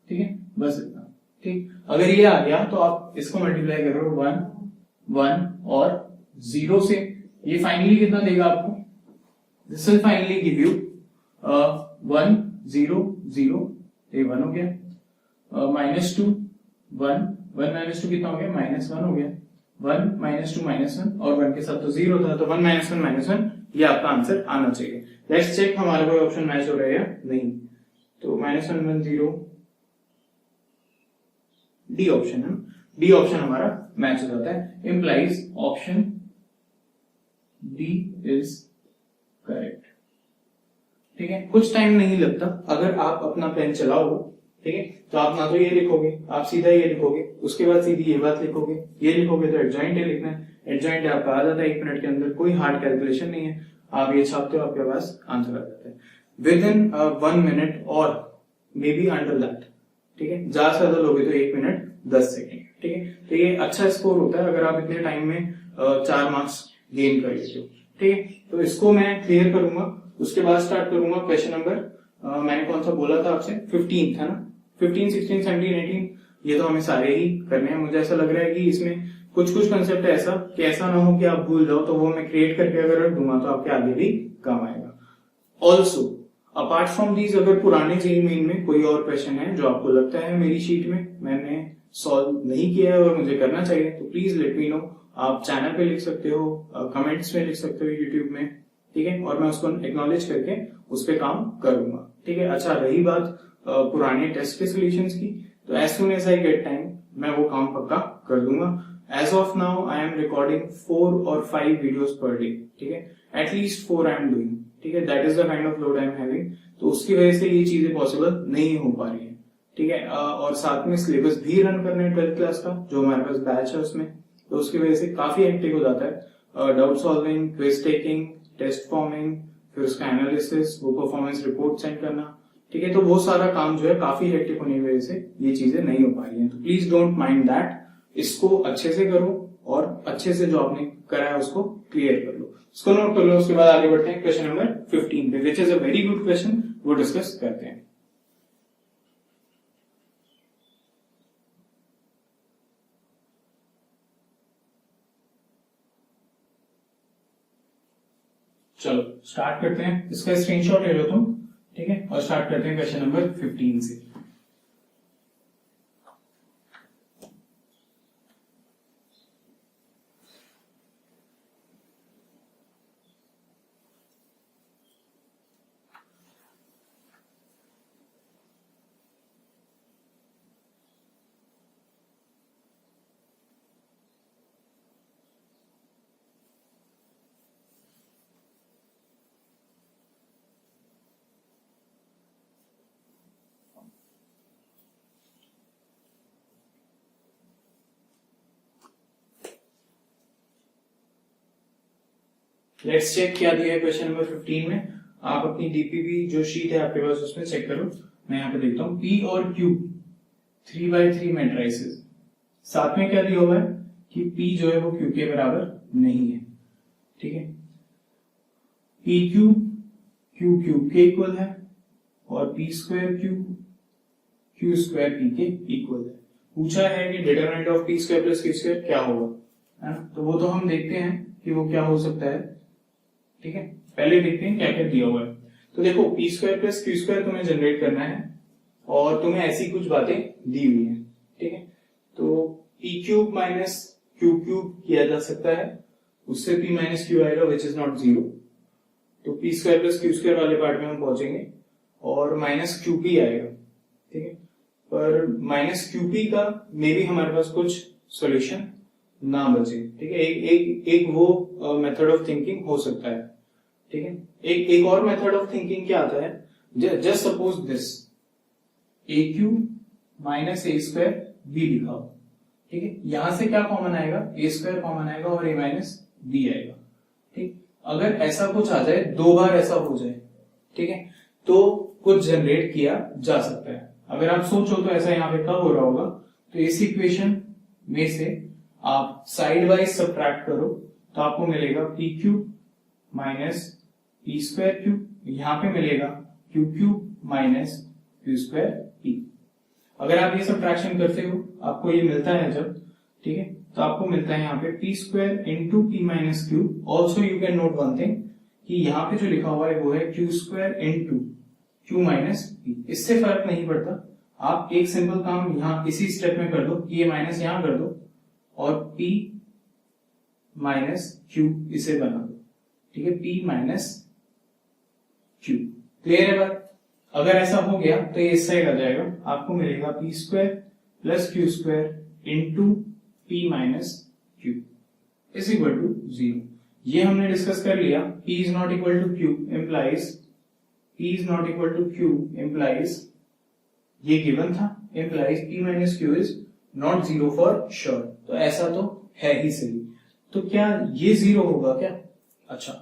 ठीक है, बस इतना। ठीक, अगर ये आ गया तो आप इसको मल्टीप्लाई करो 1 1 और 0 से, ये फाइनली कितना देगा आपको? This will finally give you 1 0 0, ये 1 हो गया, माइनस 2 1 1 माइनस 2 कितना हो गया? माइनस 1 हो गया, 1 माइनस 2 माइनस 1, और 1 के साथ तो 0 था, तो 1 माइनस 1, ये आपका आंसर आना चाहिए। लेट्स चेक हमारा कोई ऑप्शन मैच हो रहा है या नहीं। तो -1 1 0 डी ऑप्शन है। डी ऑप्शन हमारा मैच हो जाता है, implies option D is correct. ठीक है, कुछ टाइम नहीं लगता अगर आप अपना पेन चलाओ, ठीक है, तो आप ना तो ये लिखोगे, आप सीधा ये लिखोगे, उसके बाद सीधी ये बात लिखोगे, ये लिखोगे तो एडजॉइंट है लिखना है, एडजॉइंट है आपका आ जाता है 1 मिनट के अंदर, कोई हार्ड कैलकुलेशन नहीं है, आप ये छापते हो आपके पास आंसर आ जाता है विद इन 1 मिनट और मे बी अंडर दैट। ठीक है, ज्यादा से ज्यादा लोगे तो 1 मिनट 10 सेकेंड। ठीक है, तो ये अच्छा स्कोर होता है अगर आप इतने टाइम में 4 मार्क्स गेन कर लेते हो। ठीक है, तो इसको मैं क्लियर करूंगा, उसके बाद स्टार्ट करूंगा क्वेश्चन नंबर मैंने कौन सा बोला था आपसे, 15 था ना, 15, 16, 17, 18 ये तो हमें सारे ही करने हैं। मुझे ऐसा लग रहा है कि इसमें कुछ कुछ कंसेप्ट ऐसा कि ऐसा ना हो कि आप भूल जाओ, तो वो मैं क्रिएट करके अगर रख दूंगा तो आपके आगे भी काम आएगा। ऑल्सो अपार्ट फ्रॉम दीज, अगर पुराने जेईई मेन में कोई और क्वेश्चन है जो आपको लगता है मेरी शीट में मैंने सॉल्व नहीं किया है और मुझे करना चाहिए, तो प्लीज लेट मी नो। आप चैनल पे लिख सकते हो, कमेंट्स में लिख सकते हो यूट्यूब में। ठीक है, और मैं उसको एक्नॉलेज करके उस पर काम करूंगा। ठीक है, अच्छा रही बात पुराने टेस्ट के सॉल्यूशंस की, तो as soon as I get time मैं वो काम पक्का कर दूंगा। As of now I am recording 4 और 5 वीडियोस पर डे। ठीक है, एटलीस्ट 4 आई एम डूइंग। ठीक है, that is the kind of load I am having, तो उसकी वजह से ये चीजें पॉसिबल नहीं हो पा रही है। ठीक है, और साथ में सिलेबस भी रन करना है 12th क्लास का, जो हमारे पास बैच है उसमें, तो उसकी वजह से काफी हेक्टिक हो जाता है। Doubt solving, quiz taking, test forming, फिर उसका एनालिसिस, वो परफॉर्मेंस रिपोर्ट सेंड करना। ठीक है, तो वो सारा काम जो है काफी हेक्टिक होने की वजह से ये चीजें नहीं हो पा रही हैं, तो प्लीज डोंट माइंड दैट। इसको अच्छे से करो और अच्छे से जो आपने करा है उसको क्लियर कर लो, इसको नोट कर लो। उसके बाद आगे बढ़ते हैं क्वेश्चन नंबर 15 पे, which is a very good question, वो डिस्कस करते हैं। चलो स्टार्ट करते हैं, इसका स्क्रीनशॉट ले लो तुम। ठीक है, और स्टार्ट करते हैं क्वेश्चन नंबर 15 से। लेट्स चेक क्या दिया है क्वेश्चन नंबर 15 में। आप अपनी डीपीपी जो शीट है आपके पास उसमें चेक करो। मैं यहाँ पे देखता हूँ पी और क्यू 3x3 मैट्रिसेस, साथ में क्या दिया हुआ है कि पी जो है वो क्यू के बराबर नहीं है। ठीक है, पी क्यू क्यू के इक्वल है और P square Q square P के इक्वल है। पूछा है कि determinant of P square plus Q square क्या होगा, है ना, तो वो तो हम देखते हैं कि वो क्या हो सकता है। ठीक है, पहले देखते हैं क्या क्या दिया हुआ है। तो देखो P square plus Q square तुम्हें जनरेट करना है और तुम्हें ऐसी कुछ बातें दी हुई है। ठीक है, तो P cube minus Q cube किया जा सकता है, उससे पी माइनस क्यू आएगा विच इज नॉट 0। तो P square plus Q square वाले पार्ट में हम पहुंचेंगे और माइनस क्यू पी आएगा। ठीक है, पर माइनस क्यू पी का मे बी हमारे पास कुछ सॉल्यूशन ना बचे। ठीक है, एक वो मेथड ऑफ थिंकिंग हो सकता है। ठीक है, एक और मेथड ऑफ थिंकिंग क्या आता है, just suppose this A Q minus A square B लिखा हो। ठीक है, यहां से क्या कॉमन आएगा, ए स्क्वायर कॉमन आएगा और ए माइनस बी आएगा। ठीक, अगर ऐसा कुछ आ जाए, 2 बार ऐसा हो जाए, ठीक है, तो कुछ जनरेट किया जा सकता है। अगर आप सोचो तो ऐसा यहाँ पे कब हो रहा होगा, तो इस इक्वेशन में से आप साइड वाइज सब्ट्रैक्ट करो तो आपको मिलेगा P cube minus P square cube, यहां पे मिलेगा Q cube minus Q square P. अगर आप ये सब्ट्रैक्शन करते हो आपको ये मिलता है जब, ठीक है, तो आपको मिलता है यहाँ पे P square into P minus Q. Also you can note one thing कि यहाँ पे जो लिखा हुआ है वो है Q square into Q minus P. इससे फर्क नहीं पड़ता, आप एक सिंपल काम यहाँ इसी स्टेप में कर दो, ये माइनस यहां कर दो और P माइनस Q इसे बना दो। ठीक है, P माइनस Q। क्लियर है बात? अगर ऐसा हो गया तो ये इस साइड आ जाएगा, आपको मिलेगा P square plus Q square into P minus Q is equal to 0। ये हमने डिस्कस कर लिया। P इज not equal to Q implies ये गिवन था, implies P minus Q is not 0 for sure. तो ऐसा तो है ही सही। तो क्या ये 0 होगा क्या? अच्छा,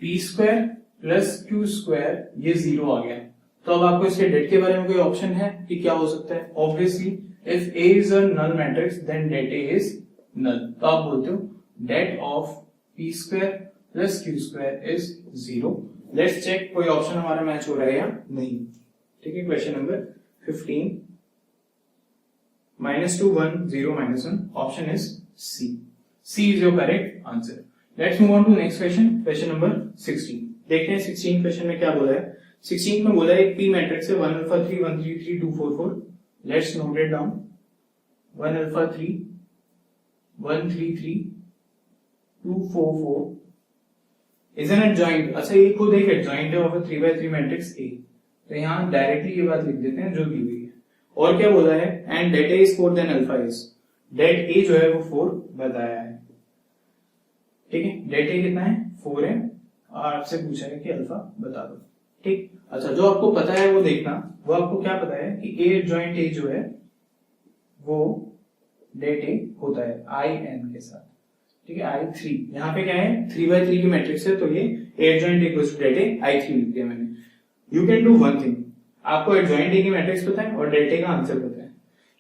P square plus Q square ये 0 आ गया। तो अब आपको इसके डेट के बारे में कोई ऑप्शन है कि क्या हो सकता है? Obviously if A is a null matrix then det A is null. तो आप बोलते हो det of P square plus Q square is 0। Let's check कोई ऑप्शन हमारा मैच हो रहा है या नहीं। ठीक है, क्वेश्चन नंबर 15 -2 1 0 -1 option is C। C is your correct answer. Let's move on to next question. Question number 16. देखते हैं 16 क्वेश्चन में क्या बोला है। 16 में बोला है एक P मैट्रिक्स है 1 alpha 3 1 3 3 2 4 4। Let's note it down. 1 alpha 3 1 3 3 2 4 4 is an adjoint। अच्छा, ये खुद एक adjoint है of a 3 by 3 matrix A। तो यहाँ डायरेक्टली ये बात लिख देते हैं जो दी हुई है। और क्या बोला है? And det A is 4 then alpha is। Det A जो है वो 4 बताया है। ठीक है, डेट A कितना है? 4 है। और आपसे पूछा है कि अल्फा बता दो। ठीक, अच्छा, जो आपको पता है वो देखना। वो आपको क्या पता है कि A adjoint A जो है वो डेट A होता है IN के साथ। ठीक है, I3 यहाँ पे क्या है? 3 by 3 की मैट्रिक्स है, तो ये A adjoint A equals to det A I3 लिख दिया मैंने। You can do one thing, आपको एडजॉइंट A की मैट्रिक्स पता है और डेट A का आंसर पता है।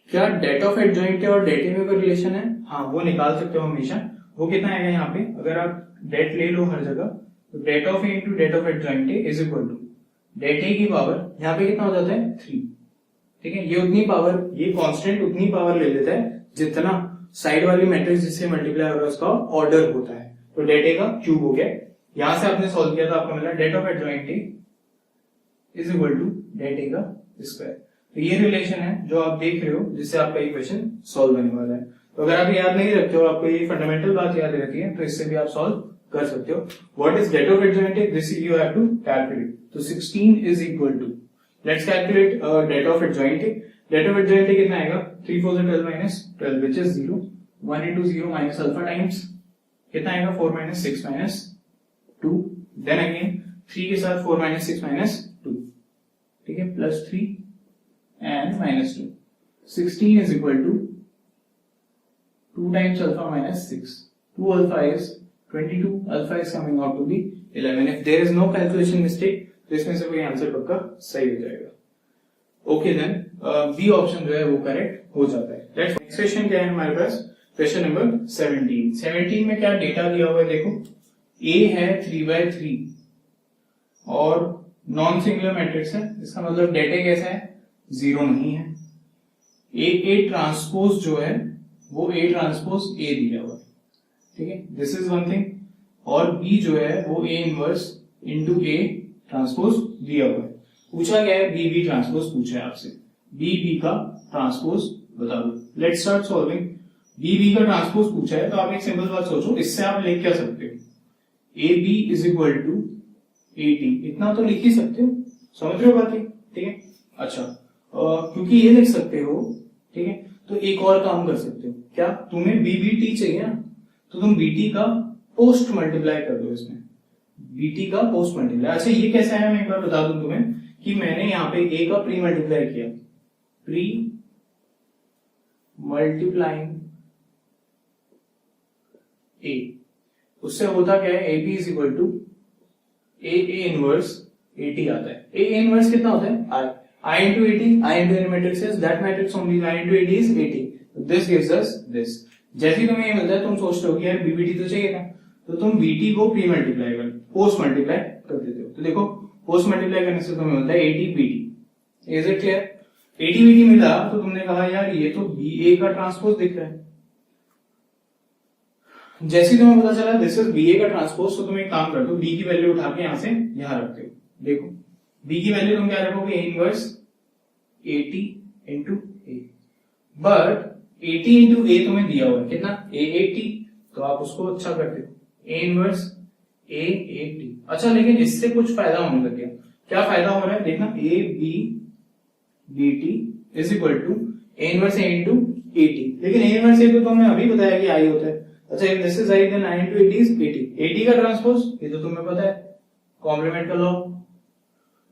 क्या डेट ऑफ एडजॉइंट A और डेट A में कोई रिलेशन है? हाँ, वो निकाल सकते हो हमेशा। वो कितना आएगा यहाँ पे? अगर आप डेट ले लो हर जगह, तो det of A into det of adjoint A is equal to det A की पावर यहाँ पे कितना हो जाता है? 3। ठीक है, ये उतनी पावर, ये कांस्टेंट उतनी पावर ले लेता है जितना साइड वाली मैट्रिक्स जिससे मल्टीप्लाई हो रहा है उसका ऑर्डर होता है। तो डेट A का क्यूब हो गया। यहां से आपने सॉल्व किया तो आपको मिला det of adjoint A is equal to det A का स्क्वायर। तो ये रिलेशन है जो आप देख रहे हो जिससे आपका ये क्वेश्चन सॉल्व होने वाला है। तो अगर आप याद नहीं रखते हो, आपको ये फंडामेंटल बात याद रहती है, तो इससे भी आप सॉल्व कर सकते हो। What is det of adjoint A? This you have to calculate. तो 16 is equal to, let's calculate det of adjoint A। Det of adjoint A कितना आएगा? 3 4 12 minus 12 which is 0। 1 into 0 minus alpha times कितना आएगा? 4 minus 6 minus 2। Then again 3 के साथ 4 minus 6 minus 2। ठीक है, plus 3 and minus 2। 16 is equal to 2 times alpha minus 6। 2 alpha is 22। alpha is coming out to be 11। If there is no calculation mistake, तो इसमें से कोई आंसर पक्का सही हो जाएगा। ओके देन बी ऑप्शन जो है वो करेक्ट हो जाता है। नेक्स्ट क्वेश्चन क्या है हमारे पास? Question number 17। 17 में क्या डेटा दिया हुआ है देखो। A है 3 by 3 और नॉन सिंगुलर मैट्रिक्स है, इसका मतलब डेट A कैसा है? 0 नहीं है। A ट्रांसपोज जो है वो A ट्रांसपोज A दिया हुआ है। ठीक है, दिस इज वन थिंग। और B जो है वो A inverse into A transpose दिया हुआ है। पूछा गया है B ट्रांसपोज पूछा है आपसे। B का ट्रांसपोज बता दो। Let's start solving. B का ट्रांसपोज पूछा है तो आप एक सिंपल बात सोचो, इससे आप लिख क्या सकते हो? AB is equal to AT, इतना तो लिख ही सकते हो। समझ रहे हो बात? ठीक है, अच्छा, क्योंकि ये लिख सकते हो, ठीक है, तो एक और काम कर सकते हो। क्या? तुम्हें BT चाहिए ना, तो तुम BT का पोस्ट मल्टीप्लाई कर दो इसमें। BT का पोस्ट मल्टीप्लाई। अच्छा, ये कैसा है मैं एक बार बता दूं तुम्हें कि मैंने यहाँ पे A का प्री मल्टीप्लाई किया। प्री मल्टीप्लाइंग A, उससे होता क्या है? AB is equal to A inverse AT आता है। A इनवर्स कितना होता है? I into AT, I into any matrix is that matrix only, I into AT is AT. This gives us this. जैसे ही तुम्हें ये मिलता है तुम सोचते हो कि यार BBT तो चाहिए था, तो तुम BT को प्री मल्टीप्लाई कर, पोस्ट मल्टीप्लाई कर देते हो। तो देखो, पोस्ट मल्टीप्लाई करने से तुम्हें मिलता है AT BT। Is it clear? AT BT मिला तो तुमने कहा यार ये तो BA का ट्रांसपोज दिख रहा है। जैसे ही तुम्हें पता चला दिस इज BA का ट्रांसपोज, तो तुम एक काम करते हो, B की वैल्यू उठा के यहां से यहां रखते हो। देखो, B की वैल्यू तुम क्या रखोगे? A inverse AT into A। But AT into A तुम्हें दिया हुआ है कितना? AAT, तो आप उसको अच्छा करते हो A इनवर्स AAT। अच्छा, लेकिन इससे कुछ फायदा होने लग गया। क्या फायदा हो रहा है? देखना, AB BT is equal to A inverse A into 80, लेकिन a इनवर्स a तो तुमने अभी बताया कि i होता है। अच्छा, if this is i then i into 80 is 80। 80 का ट्रांसपोज ये तो तुम्हें पता है, कॉम्प्लीमेंट का लॉ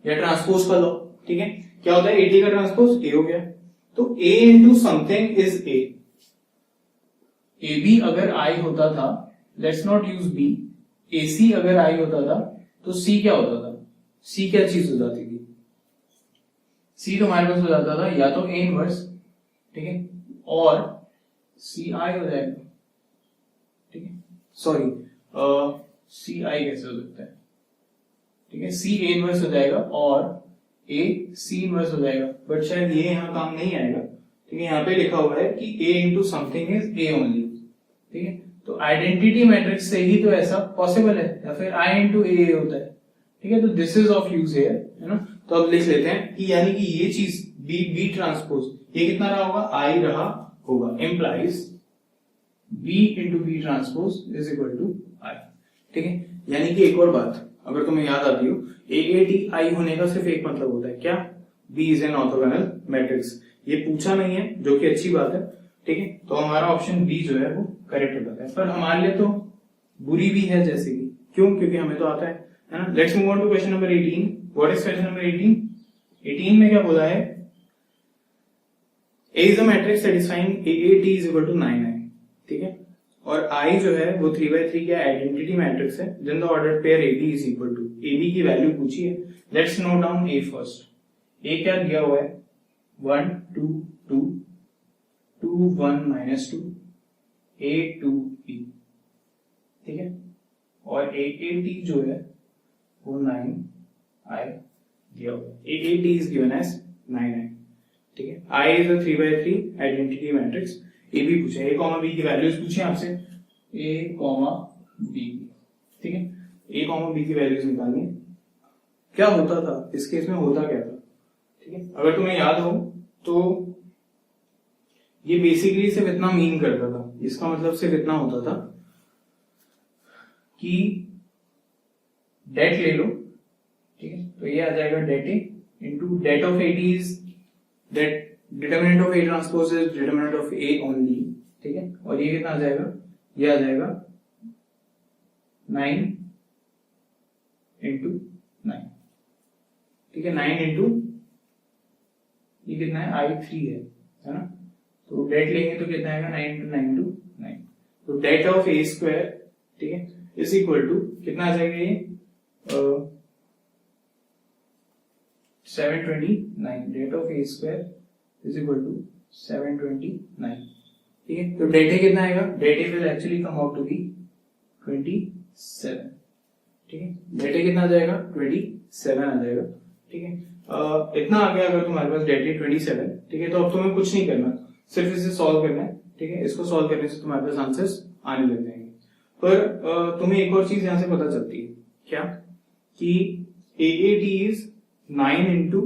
या ट्रांसपोज का लॉ, ठीक है। क्या होता है 80 का ट्रांसपोज a हो गया, तो a into something is a। ab अगर i होता था, let's not use b, ac अगर i होता था तो c क्या होता था, c क्या चीज हो जाती थी, c तुम्हारे पास हो जाता था या तो a इनवर्स, ठीक है, और ci हो जाएगा, ठीक है, सॉरी ci कैसे हो सकता है, ठीक है, c a इनवर्स हो जाएगा और a c इनवर्स हो जाएगा, बट शायद ये यहाँ काम नहीं आएगा, ठीक है। यहाँ पे लिखा हुआ है कि a into something is a only, ठीक है, तो आइडेंटिटी मैट्रिक्स से ही तो ऐसा पॉसिबल है, या फिर i इंटू a होता है, ठीक है, तो this is of use here, है ना। तो अब लिख लेते हैं कि यानी कि ये चीज b ट्रांसपोज ये कितना रहा होगा, i रहा होगा, implies b into B transpose is equal to i, ठीक है। यानी कि एक और बात अगर तुम्हें याद आती हो, AATI होने का सिर्फ एक मतलब होता है, क्या, B is an orthogonal matrix. ये पूछा नहीं है, जो कि अच्छी बात है, ठीक है, तो हमारा ऑप्शन बी जो है वो करेक्ट हो जाता है, पर हमारे लिए तो बुरी भी है जैसे कि, क्यों, क्योंकि हमें तो आता है ना। Let's move on to question number 18। What is question number 18? 18 में क्या बोला है, A is a matrix satisfying AAT is equal to 9i, ठीक है, और I जो है वो 3x3 का आइडेंटिटी मैट्रिक्स है, then the order pair AB is equal to, AB की वैल्यू पूछी है। Let's note down A first. A क्या दिया हुआ है, 1 2 2 2 1 -2 A 2 B, ठीक है, और AAT जो है वो 9i दिया हुआ है। AAT is given as 9i, ठीक है। I is a 3x3 identity matrix. A B पूछा, A कॉमा B की वैल्यूज पूछी आपसे, A कॉमा B, ठीक है, A कॉमा B की वैल्यूज निकालनी। क्या होता था इस केस में, होता क्या था, ठीक है, अगर तुम्हें याद हो तो ये बेसिकली सिर्फ इतना मीन करता था, इसका मतलब सिर्फ इतना होता था कि डेट ले लो, ठीक है, तो ये आ जाएगा det A into det of AT is det, determinant of A transpose is determinant of A only, ठीक है, और ये कितना आ जाएगा, ये आ जाएगा 9 इंटू 9, ठीक है, 9 इंटू ये कितना है, I3 है ना, तो डेट लेंगे तो कितना आएगा, 9 इंटू 9 इंटू 9, तो डेट ऑफ A स्क्वायर, ठीक है, इज इक्वल टू कितना आ जाएगा, ये 729, det of A square is equal to 729, ठीक है, तो डेट ए कितना आएगा, det A will actually come out to be 27, ठीक है, डेट ए कितना आ जाएगा, 27 आ जाएगा, ठीक है। इतना आ गया अगर तुम्हारे पास डेट ए 27, ठीक है, तो अब तुम्हें कुछ नहीं करना, सिर्फ इसे सॉल्व करना है, ठीक है, इसको सॉल्व करने से तुम्हारे पास आंसर्स आने लग जाएंगे। पर तुम्हें एक और चीज यहां से पता चलती है, क्या, कि AAT इज 9 इंटू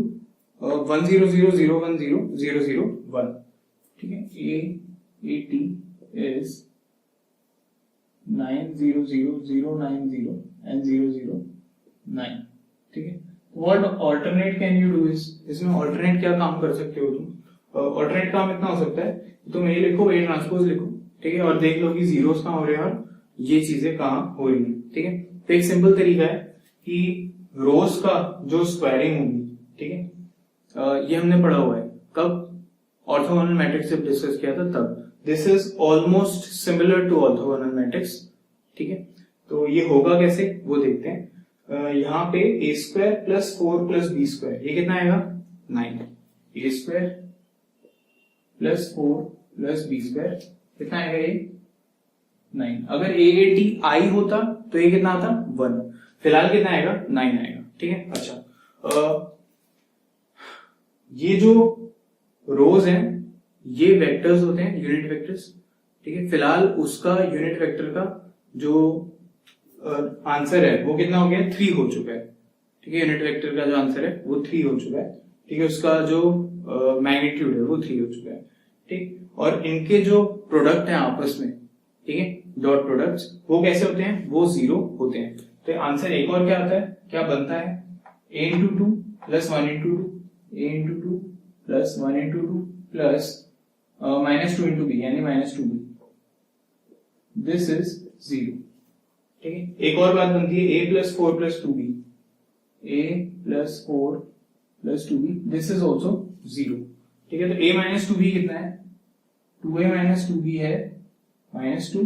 100001001, ठीक है, AAT is 9000090 and 009, ठीक है। What alternate can you do is, इसमें alternate क्या काम कर सकते हो तुम, alternate काम इतना हो सकता है तुम ये लिखो, A ट्रांसपोज लिखो, ठीक है, और देख लो कि जीरोस कहाँ हो रहे हैं और ये चीजें कहाँ हो रही हैं, ठीक है। तो एक सिंपल तरीका है कि रोज का जो स्क्वायरिंग होगी, ठीक है, ये हमने पढ़ा हुआ है कब, ऑर्थोगोनल मैट्रिक्स जब डिस्कस किया था तब। This is almost similar to orthogonal matrix, ठीक है, तो ये होगा कैसे वो देखते हैं। यहाँ पे A square plus 4 plus B square, ये कितना आएगा, 9, A square plus 4 plus B square कितना आएगा, ये 9। अगर AAT I होता तो ये कितना आता, 1, फिलहाल कितना आएगा, 9 आएगा, ठीक है। अच्छा, ये जो रोज हैं ये वेक्टर्स होते हैं, यूनिट वेक्टर्स, ठीक है, फिलहाल उसका यूनिट वेक्टर का जो आंसर है वो कितना हो गया, 3 हो चुका है, ठीक है, यूनिट वेक्टर का जो आंसर है वो 3 हो चुका है, ठीक है, उसका जो मैग्नीट्यूड है वो 3 हो चुका है, ठीक, और इनके जो प्रोडक्ट है आपस में, ठीक है, डॉट प्रोडक्ट्स, वो कैसे होते हैं, वो 0 होते हैं। तो आंसर एक और क्या आता है, क्या बनता है, A into 2 plus 1 into 2, A into 2 plus 1 into 2 plus minus 2 into B यानी माइनस 2b, दिस इज 0। ठीक है, एक और बात बनती है a plus 4 plus 2b, a plus 4 plus 2b, this is also 0। ठीक है, तो a माइनस 2b कितना है, 2a माइनस 2b है माइनस 2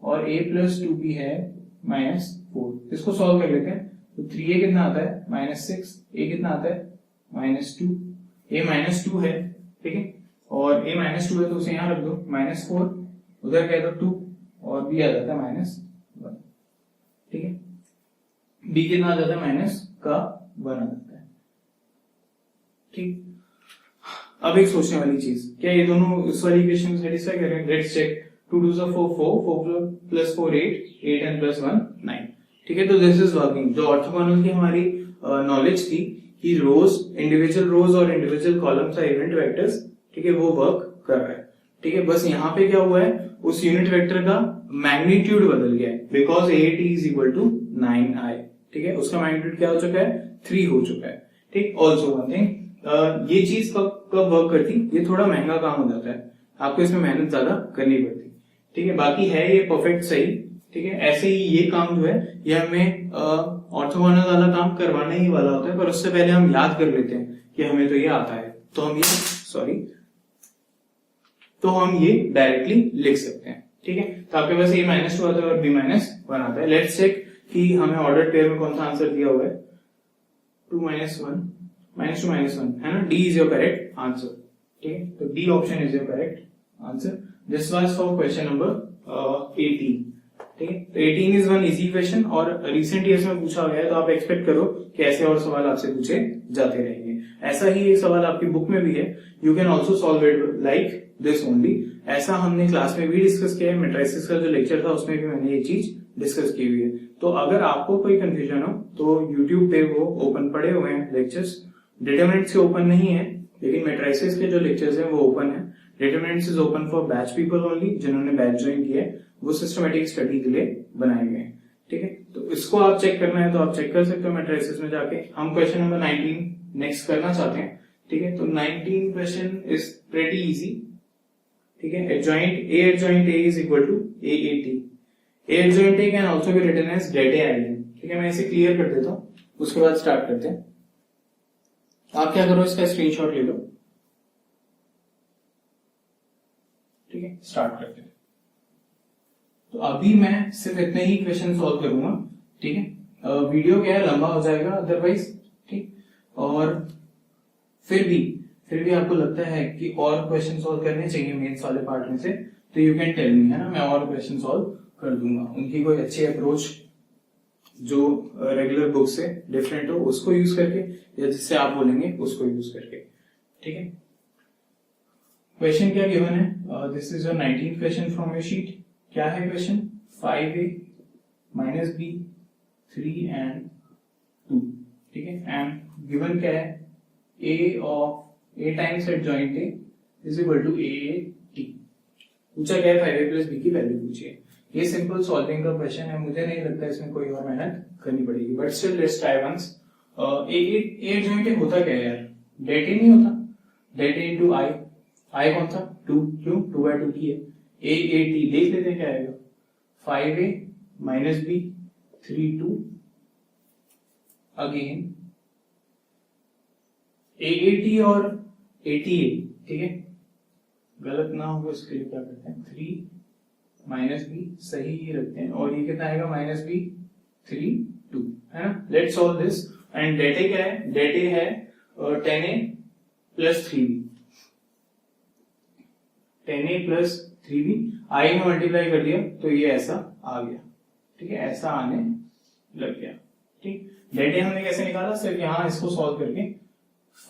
और a प्लस 2b है माइनस 4। इसको सॉल्व कर लेते हैं, तो 3a कितना आता है माइनस 6, a कितना आता है माइनस 2, a माइनस 2 है। ठीक है, और a माइनस 2 है तो उसे यहां रख दो, माइनस 4 उधर कह दो 2 और b आ जाता है माइनस 1। ठीक है, b कितना आ जाता है माइनस का 1 आ जाता है। ठीक, अब एक सोचने वाली चीज, क्या ये दोनों इस वाली इक्वेशन को सेटिस्फाई कर रहे हैं? Let's check. 2 2 4 4 plus 4 8 8 and plus 1 9। ठीक है, तो दिस इज वर्किंग। जो ऑर्थोगोनल की हमारी नॉलेज थी कि रोज, इंडिविजुअल रोज और individual columns are unit vectors, ठीक है, वो वर्क कर रहा है। ठीक है, बस यहाँ पे क्या हुआ है, उस यूनिट वेक्टर का मैग्नीट्यूड बदल गया है, because 8 is equal to 9i। ठीक है, उसका मैग्नीट्यूड क्या हो चुका है, 3 हो चुका है। ठीक, ऑल्सो वन थिंग, ये चीज कब वर्क करती, ये थोड़ा महंगा काम हो जाता है, आपको इसमें मेहनत ज्यादा करनी पड़ती। ठीक है, बाकी है ये परफेक्ट सही। ठीक है, ऐसे ही ये काम जो है ये हमें ऑर्थोगोनल वाला काम करवाने ही वाला होता है, पर उससे पहले हम याद कर लेते हैं कि हमें तो ये आता है, तो हम ये डायरेक्टली लिख सकते हैं। ठीक है, तो आपके पास a माइनस 2 आता है और b माइनस 1 आता है। लेट्स चेक कि हमें ऑर्डर पेयर में कौन सा आंसर दिया हुआ है। 2 माइनस 1 माइनस 2 माइनस 1 है ना, d is your correct answer. ठीक है, तो d option is your correct answer. This was for question number 18। ठीक है, तो 18 इज वन इजी क्वेश्चन और रिसेंट ईयर्स में पूछा गया है, तो आप एक्सपेक्ट करो कि ऐसे और सवाल आपसे पूछे जाते रहेंगे। ऐसा ही एक सवाल आपकी बुक में भी है, you can also solve it like this only. ऐसा हमने क्लास में भी डिस्कस किया है, मैट्रिसेस का जो लेक्चर था उसमें भी मैंने ये चीज डिस्कस की हुई है। तो अगर आपको कोई कंफ्यूजन हो तो यूट्यूब पे वो ओपन पड़े हुए हैं लेक्चर्स। डिटरमिनेंट्स के ओपन नहीं है, लेकिन मैट्रिसेस के जो लेक्चर्स हैं वो ओपन है। Determinants is open for batch people only, जिन्होंने बैच ज्वाइन किया है, वो सिस्टमेटिक स्टडी के लिए बनाए गए हैं। ठीक है, तो इसको आप चेक करना है तो आप चेक कर सकते हो मैट्रिसेस में जाके। हम क्वेश्चन नंबर 19 नेक्स्ट करना चाहते हैं। ठीक है, तो 19 क्वेश्चन इज प्रेटी इजी। ठीक है, adjoint A is equal to AAT. A adjoint A can also be written as det A. ठीक है, मैं इसे क्लियर कर देता हूँ, उसके बाद स्टार्ट करते हैं। आप क्या करो, इसका स्क्रीनशॉट ले लो। ठीक है, स्टार्ट करते हैं। तो अभी मैं सिर्फ इतने ही क्वेश्चन सॉल्व करूंगा। ठीक है, वीडियो क्या है, लंबा हो जाएगा अदरवाइज। ठीक, और फिर भी आपको लगता है कि और क्वेश्चन सॉल्व करने चाहिए मेंस वाले पार्ट में से, तो यू कैन टेल मी, है ना, मैं और क्वेश्चन सॉल्व कर दूंगा। उनकी कोई अच्छी अप्रोच जो रेगुलर बुक से डिफरेंट हो उसको यूज करके, या जिससे आप बोलेंगे उसको यूज करके। ठीक है, क्वेश्चन क्या गिवन है, this is your 19th question from your sheet. क्या है question, 5a minus b 3 and 2। ठीक है, एंड गिवन क्या है, a times adjoint a is equal to AAT। पूछा क्या है, 5a प्लस b की वैल्यू पूछी है। ये सिंपल सॉल्विंग का क्वेश्चन है, मुझे नहीं लगता इसमें कोई और मेहनत करनी पड़ेगी, but still let's try once. a adjoint a होता क्या है यार, det a नहीं होता, det a into i कौन सा, 2, क्यों, 2/2 की है। AAT देख लेते हैं क्या आएगा, 5a minus b 3 2 again AAT और ATA। ठीक है, गलत ना हो इसके लिए क्या करते हैं, 3 माइनस बी सही ही रखते हैं, और ये कितना आएगा, माइनस बी 3 2, है ना। Let's solve this. And det a क्या है, det a है 10a plus 3b, 10a plus 3b, आई में मल्टीप्लाई कर दिया तो ये ऐसा आ गया। ठीक है, ऐसा आने लग गया। ठीक, det a हमने कैसे निकाला, सिर्फ यहां इसको सॉल्व करके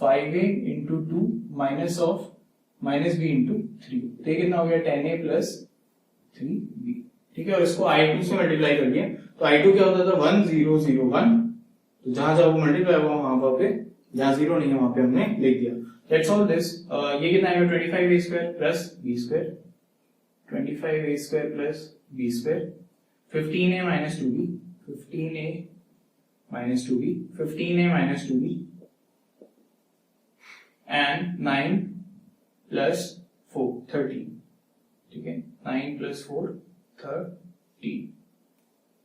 5a into 2 minus of minus b into 3, तो कितना हो गया, 10a प्लस 3b। ठीक है, और इसको i2 से मल्टीप्लाई कर दिया, तो i2 क्या होता था, 1 0 0 1, तो जहां जहां वो मल्टीप्लाई हुआ वहां पे, जहां जीरो नहीं है वहां पे हमने लिख दिया। Let's solve this. ये कितना आएगा, 25a square plus b square, 25a square plus b square, 15a minus 2b, 15a minus 2b, 15a minus 2b, and 9 plus 4 13, ठीक है, 9 + 4 13,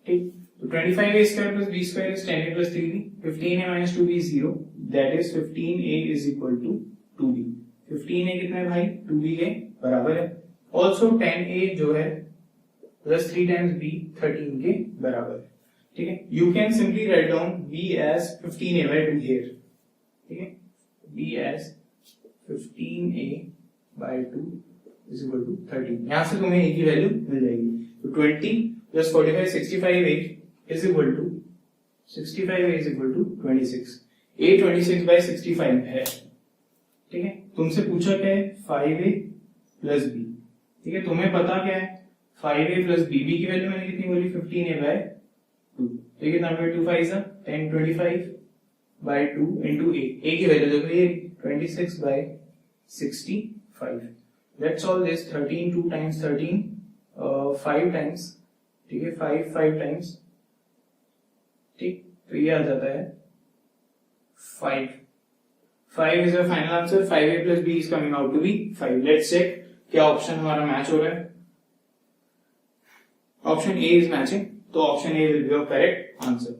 ठीक। तो 25a square plus b square is 10a plus 3b, 15a minus 2b is 0, that is 15a is equal to 2b। 15a कितना है भाई, 2b के बराबर है। ऑल्सो 10a जो है प्लस 3 times b 13 के बराबर है, ठीक है। You can simply write down b as 15a by 2 here, ठीक है, b as 15a by 2 is equal to 13। यहां से तुम्हें a की वैल्यू मिल जाएगी। तो 20 plus 45 65a is equal to 65a is equal to 26। a 26 by 65 है, ठीक है। तुमसे पूछा क्या है, 5a plus b, ठीक है। तुम्हें पता क्या है 5a plus b, b की वैल्यू मैंने कितनी बोली 15a by 2, तो कितना हो गया 2 5 10 25 by 2 into a की वैल्यू देखो ये 26 by 65। That's all this 13 2 times 13 5 times, ठीक है, 5 times, ठीक। तो ये आ जाता है 5 is your final answer। 5a plus b is coming out to be 5। Let's check क्या ऑप्शन हमारा मैच हो रहा है। ऑप्शन ए इज मैचिंग, तो option A will be your correct answer,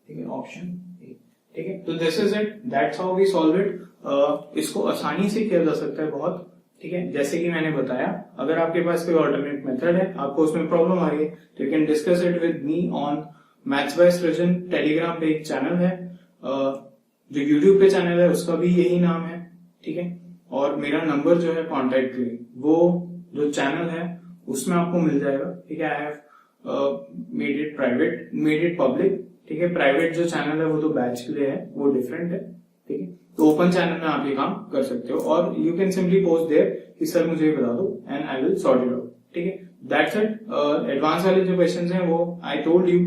ठीक है, ऑप्शन ए, ठीक है। तो this is it, that's how we solve it. इसको आसानी से किया जा सकता है बहुत, ठीक है। जैसे कि मैंने बताया, अगर आपके पास कोई ऑल्टरनेट मेथड है, आपको उसमें प्रॉब्लम आ रही है, तो you can discuss it with me on maths by सृजन। टेलीग्राम पे एक चैनल है, जो यूट्यूब पे चैनल है उसका भी यही नाम है, ठीक है। और मेरा नंबर जो है कॉन्टेक्ट के लिए, वो जो चैनल है उसमें आपको मिल जाएगा, ठीक है। I have made it private, made it public, ठीक है। प्राइवेट जो चैनल है वो तो बैच के लिए है, वो डिफरेंट है, ठीक है। तो ओपन चैनल में आप ये काम कर सकते हो, और you can simply post there कि सर मुझे ये बता दो and I will sort it out, ठीक है। That's it. एडवांस वाले जो क्वेश्चंस हैं वो आई टोल्ड यू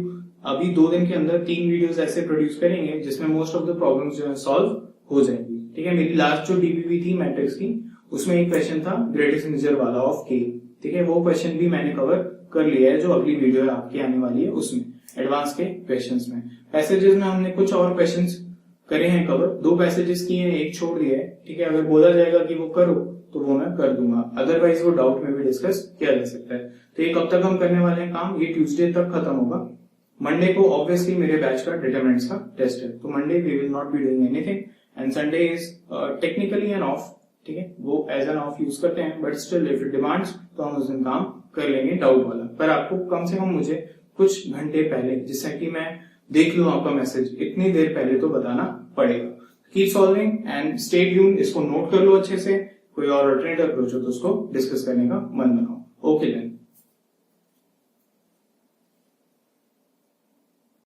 अभी 2 दिन के अंदर 3 वीडियोस ऐसे प्रोड्यूस करेंगे जिसमें मोस्ट ऑफ द प्रॉब्लम्स जो है सॉल्व हो जाएंगी, ठीक है। मेरी लास्ट जो डीपीपी थी मैट्रिक्स की, उसमें एक क्वेश्चन था ग्रेटेस्ट मेजर वाला ऑफ के, ठीक है। वो क्वेश्चन भी मैंने कवर कर लिया है, जो अगली वीडियो आपकी आने वाली है उसमें, एडवांस के क्वेश्चंस में। पैसेजेस में हमने कुछ और क्वेश्चंस करे हैं कवर, 2 पैसेजेस किए हैं, एक छोड़ दिया है, ठीक है। अगर बोला जाएगा कि वो करो तो वो मैं कर दूंगा, अदरवाइज वो डाउट में भी डिस्कस किया जा सकता है। तो ये कब तक हम करने वाले हैं काम, ये ट्यूसडे तक खत्म होगा। मंडे को ऑब्वियसली मेरे बैच का डिटरमिनेंट्स का टेस्ट है, तो Monday we will not be doing anything, and Sunday is technically an off, ठीक है। वो एज एन ऑफ यूज करते हैं, but still if it demands तो हम उस दिन काम कर लेंगे डाउट वाला। पर आपको कम से कम मुझे कुछ घंटे पहले, जिससे कि मैं देख लूं आपका मैसेज, इतनी देर पहले तो बताना पड़ेगा। Keep solving and stay tuned. इसको नोट कर लो अच्छे से, कोई और अल्टरनेटिव अप्रोच हो तो उसको डिस्कस करने का मन बनाओ। Okay then.